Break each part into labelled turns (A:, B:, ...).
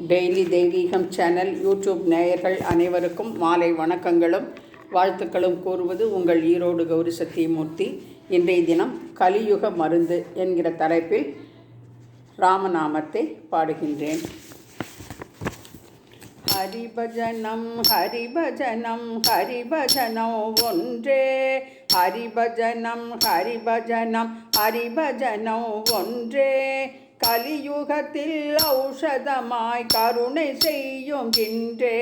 A: Daily தெய்வீகம் channel YouTube நேயர்கள் அனைவருக்கும் மாலை வணக்கங்களும் வாழ்த்துக்களும் கூறுவது உங்கள் ஈரோடு கௌரி சத்தியமூர்த்தி. இன்றைய தினம் கலியுக மருந்து என்கிற தலைப்பில் ராமநாமத்தை பாடுகின்றேன். ஹரிபஜனம் ஹரிபஜனம் ஹரிபஜனம் ஒன்றே, ஹரிபஜனம் ஹரிபஜனம் ஹரிபஜனம் ஒன்றே, கலியுகத்தில் ஔஷதமாய் கருணை செய்யும் இன்றே,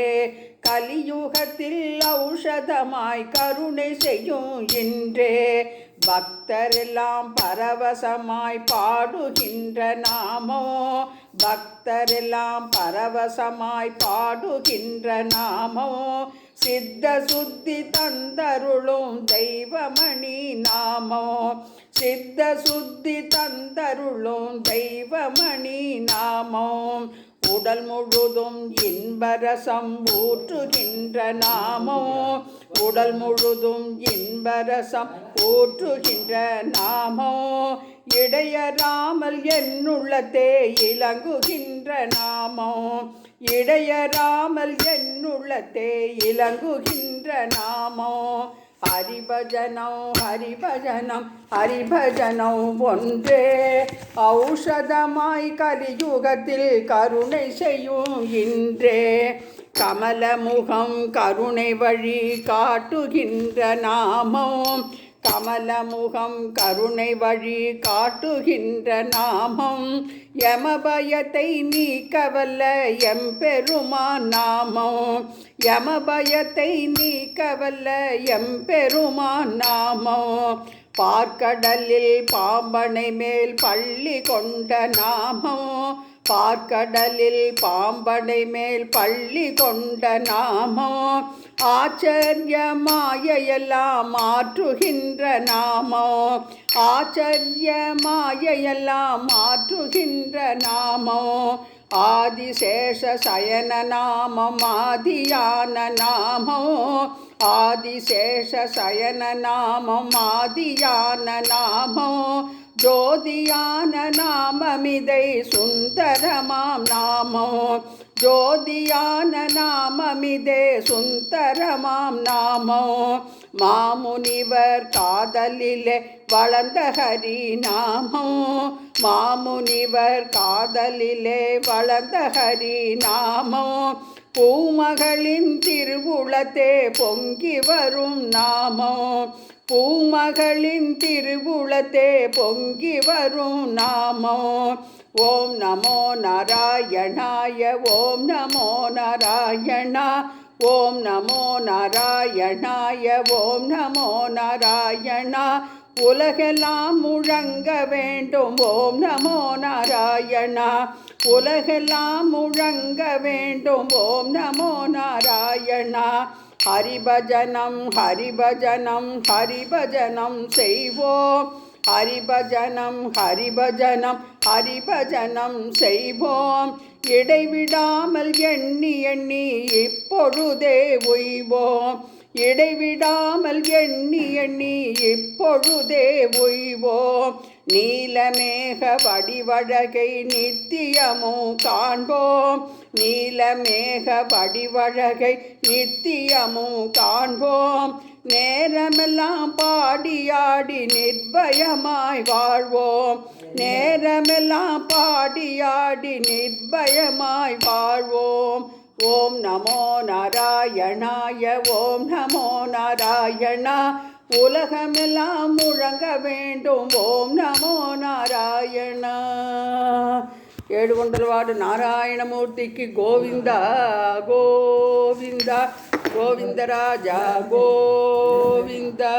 A: கலியுகத்தில் ஔஷதமாய் கருணை செய்யும் இன்றே, பக்தரெல்லாம் பரவசமாய் பாடுகின்ற நாமோ, பக்தரெல்லாம் பரவசமாய் பாடுகின்ற நாமோ, சித்த சுத்தி தந்தருளும் தெய்வமணி நாமோ, சித்த சுத்தி தந்தருளும் தெய்வமணி நாமோ, உடல் முழுதும் இன்பரசம் ஊற்றுகின்ற நாமோ, உடல் முழுதும் இன்பரசம் ஊற்றுகின்ற நாமோ, இடையராமல் என்னுள்ளத்தே இலங்குகின்ற நாமோ, இடையராமல் என்னுள்ளத்தே இலங்குகின்ற நாமோ, ஹரிபஜனம் ஹரிபஜனம் ஹரிபஜனம் ஒன்றே, ஔஷதமாய் கலியுகத்தில் கருணை செய்யும் இன்றே, கமலமுகம் கருணை வழி காட்டுகின்ற நாமோ, கமலமுகம் கருணை வழி காட்டுகின்ற நாமம், யமபயத்தை நீக்கவல்ல எம்பெருமான் நாமோ, யமபயத்தை நீக்கவல்ல எம்பெருமான் நாமோ, பார்க்கடலில் பாம்பனை மேல் பள்ளி கொண்ட நாமோ, பார்க்கடலில் பாம்பனை மேல் பள்ளி கொண்ட நாமோ, ஆச்சரிய மாயையெல்லாம் மாற்றுகின்ற நாமோ, ஆச்சரிய மாயையெல்லாம் மாற்றுகின்ற நாமோ, ஆதிசேஷ சயன நாமம் ஆதியான நாமோ, ஆதிசேஷ சயன நாமம் ஆதியான நாமோ, ஜோதியான நாமமிதை சுந்தரமாம் நாமோ, ஜோதியான நாமமிதே சுந்தரமாம் நாமோ, மாமுனிவர் காதலிலே வளர்ந்த ஹரி நாமோ, மாமுனிவர் காதலிலே வளர்ந்த ஹரி நாமோ, பூமகளின் திருவுளத்தே பொங்கி வரும் நாமோ, பூமகளின் திருவுளத்தே பொங்கி வரும் நாமோ, ஓம் நமோ நாராயணாய, ஓம் நமோ நாராயணா, ஓம் நமோ நாராயணாய, ஓம் நமோ நாராயணா, உலகெல்லாம் முழங்க வேண்டும் ஓம் நமோ நாராயணா, உலகெல்லாம் முழங்க வேண்டும் ஓம் நமோ நாராயணா, ஹரிபஜனம் ஹரிபஜனம் ஹரிபஜனம் செய்வோம், ஹரிபஜனம் ஹரிபஜனம் ஹரிபஜனம் செய்வோம், இடைவிடாமல் எண்ணி எண்ணி இப்பொழுதே உய்வோம், இடைவிடாமல் எண்ணி எண்ணி இப்பொழுதே உய்வோம், நீலமேக வடிவழகை நித்தியமும் காண்போம், நீலமேக வடிவழகை நித்தியமும் காண்போம், நேரமெல்லாம் பாடியாடி நிர்பயமாய் வாழ்வோம், நேரமெல்லாம் பாடியாடி நிர்பயமாய் வாழ்வோம், ஓம் நமோ நாராயணாய, ஓம் நமோ நாராயணா, உலகமெல்லாம் முழங்க வேண்டும் ஓம் நமோ நாராயணா. ஏழுகொண்டல்வாடு நாராயணமூர்த்திக்கு கோவிந்தா கோவிந்தா, கோவிந்தராஜா கோவிந்தா.